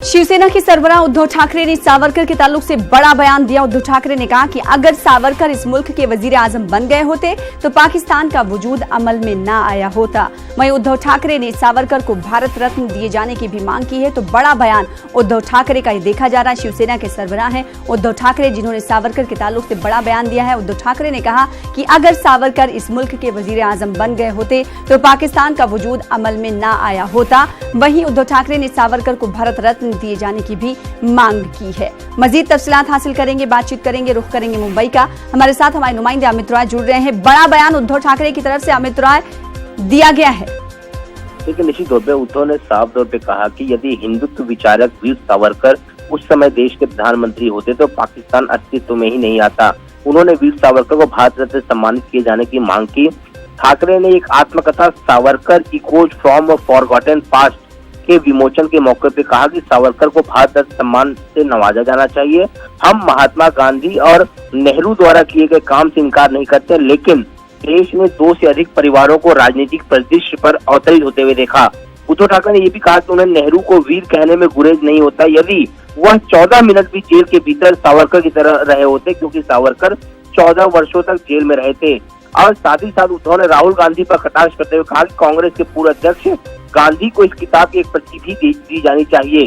शिवसेना के सरबराह उद्धव ठाकरे ने सावरकर के ताल्लुक से बड़ा बयान दिया। उद्धव ठाकरे ने कहा कि अगर सावरकर इस मुल्क के वजीर आजम बन गए होते तो पाकिस्तान का वजूद अमल में ना आया होता। वहीं उद्धव ठाकरे ने सावरकर को भारत रत्न दिए जाने की भी मांग की है। तो बड़ा बयान उद्धव ठाकरे का ये देखा जा रहा है। शिवसेना के सरबराह हैं उद्धव ठाकरे, जिन्होंने सावरकर के ताल्लुक से बड़ा बयान दिया है। उद्धव ठाकरे ने कहा कि अगर सावरकर इस मुल्क के वजीर आजम बन गए होते तो पाकिस्तान का वजूद अमल में ना आया होता। वहीं उद्धव ठाकरे ने सावरकर को भारत रत्न दिए जाने की भी मांग की है। मजीद तफसीलात हासिल करेंगे, बातचीत करेंगे, रुख करेंगे मुंबई का। हमारे साथ हमारे नुमाइंदे अमित रॉय जुड़ रहे हैं। बड़ा बयान उद्धव ठाकरे की तरफ से अमित रॉय दिया गया है। लेकिन निश्चित तौर पर उद्धव ने साफ तौर पे कहा कि यदि हिंदुत्व विचारक वीर सावरकर उस समय देश के प्रधानमंत्री होते तो पाकिस्तान अस्तित्व में ही नहीं आता। उन्होंने वीर सावरकर को भारत रत्न से सम्मानित किए जाने की मांग की। ठाकरे ने एक आत्मकथा Savarkar echoes from forgotten past के विमोचन के मौके पे कहा कि सावरकर को भारत रत्न सम्मान से नवाजा जाना चाहिए। हम महात्मा गांधी और नेहरू द्वारा किए गए काम से इनकार नहीं करते, लेकिन देश ने 2 से अधिक परिवारों को राजनीतिक परिदृश्य पर अवतरित होते हुए देखा। उद्धव ठाकरे ने यह भी कहा कि उन्हें नेहरू को वीर कहने में गुरेज नहीं होता यदि वह 14 मिनट भी जेल के भीतर सावरकर की तरह रहे होते, क्योंकि सावरकर 14 वर्षों तक जेल में रहे थे। और साथ ही साथ उद्धव ने राहुल गांधी पर कटाक्ष करते हुए कहा कि कांग्रेस के पूर्व अध्यक्ष गांधी को इस किताब की एक प्रति भी दी जानी चाहिए।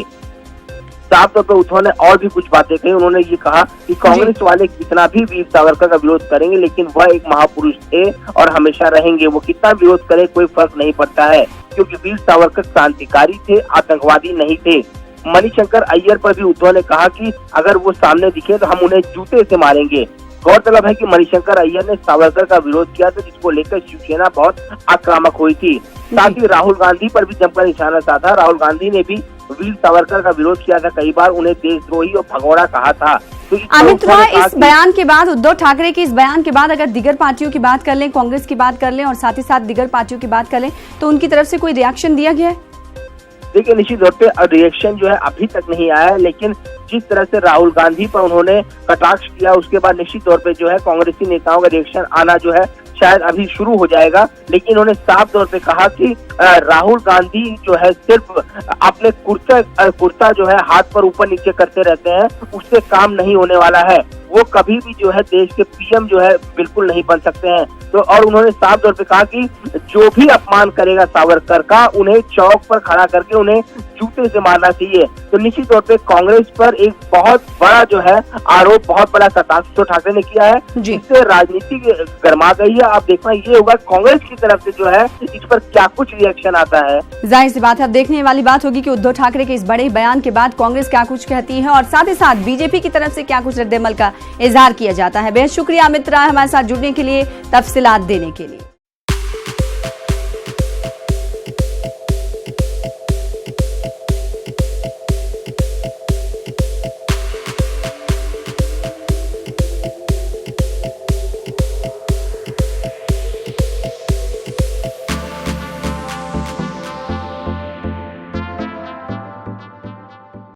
साफ तौर पर उद्धव ने और भी कुछ बातें कही। उन्होंने ये कहा कि कांग्रेस वाले कितना भी वीर सावरकर का विरोध करेंगे, लेकिन वह एक महापुरुष थे और हमेशा रहेंगे। वो कितना विरोध करे कोई फर्क नहीं पड़ता है, क्योंकि वीर सावरकर क्रांतिकारी थे, आतंकवादी नहीं थे। मणिशंकर अय्यर पर भी उद्धव ने कहा कि अगर वो सामने दिखे तो हम उन्हें जूते से मारेंगे। गौरतलब है कि मणिशंकर अय्यर ने सावरकर का विरोध किया था, जिसको लेकर शिवसेना बहुत आक्रामक हुई थी। साथ ही राहुल गांधी पर भी जमकर निशाना साधा। राहुल गांधी ने भी वीर सावरकर का विरोध किया था, कई बार उन्हें देशद्रोही और भगोड़ा कहा था। तो अमित रॉय, इस बयान के बाद, उद्धव ठाकरे के इस बयान के बाद अगर दीगर पार्टियों की बात कर लें, कांग्रेस की बात कर लें और साथ ही साथ दीगर पार्टियों की बात कर लें, तो उनकी तरफ से कोई रिएक्शन दिया गया है? देखिए, निश्चित तौर पे रिएक्शन जो है अभी तक नहीं आया है, लेकिन जिस तरह से राहुल गांधी पर उन्होंने कटाक्ष किया उसके बाद निश्चित तौर पे जो है कांग्रेसी नेताओं का रिएक्शन आना जो है शायद अभी शुरू हो जाएगा। लेकिन उन्होंने साफ तौर पे कहा कि राहुल गांधी जो है सिर्फ अपने कुर्ता जो है हाथ पर ऊपर नीचे करते रहते हैं, उससे काम नहीं होने वाला है। वो कभी भी जो है देश के पीएम जो है बिल्कुल नहीं बन सकते हैं। तो और उन्होंने साफ तौर पे कहा कि जो भी अपमान करेगा सावरकर का, उन्हें चौक पर खड़ा करके उन्हें जूते से मारना चाहिए। तो निश्चित तौर पे कांग्रेस पर एक बहुत बड़ा जो है आरोप, बहुत बड़ा कटाक्ष ठाकरे ने किया है, जिससे राजनीति गर्मा गई है। अब देखना ये होगा कांग्रेस की तरफ से जो है इस पर क्या कुछ रिएक्शन आता है। जाहिर सी बात है, अब देखने वाली बात होगी कि उद्धव ठाकरे के इस बड़े बयान के बाद कांग्रेस क्या कुछ कहती है और साथ ही साथ बीजेपी की तरफ से क्या कुछ रद्देमल का इजहार किया जाता है। बेहद शुक्रिया अमित रॉय हमारे साथ जुड़ने के लिए, तफसीलात देने के लिए।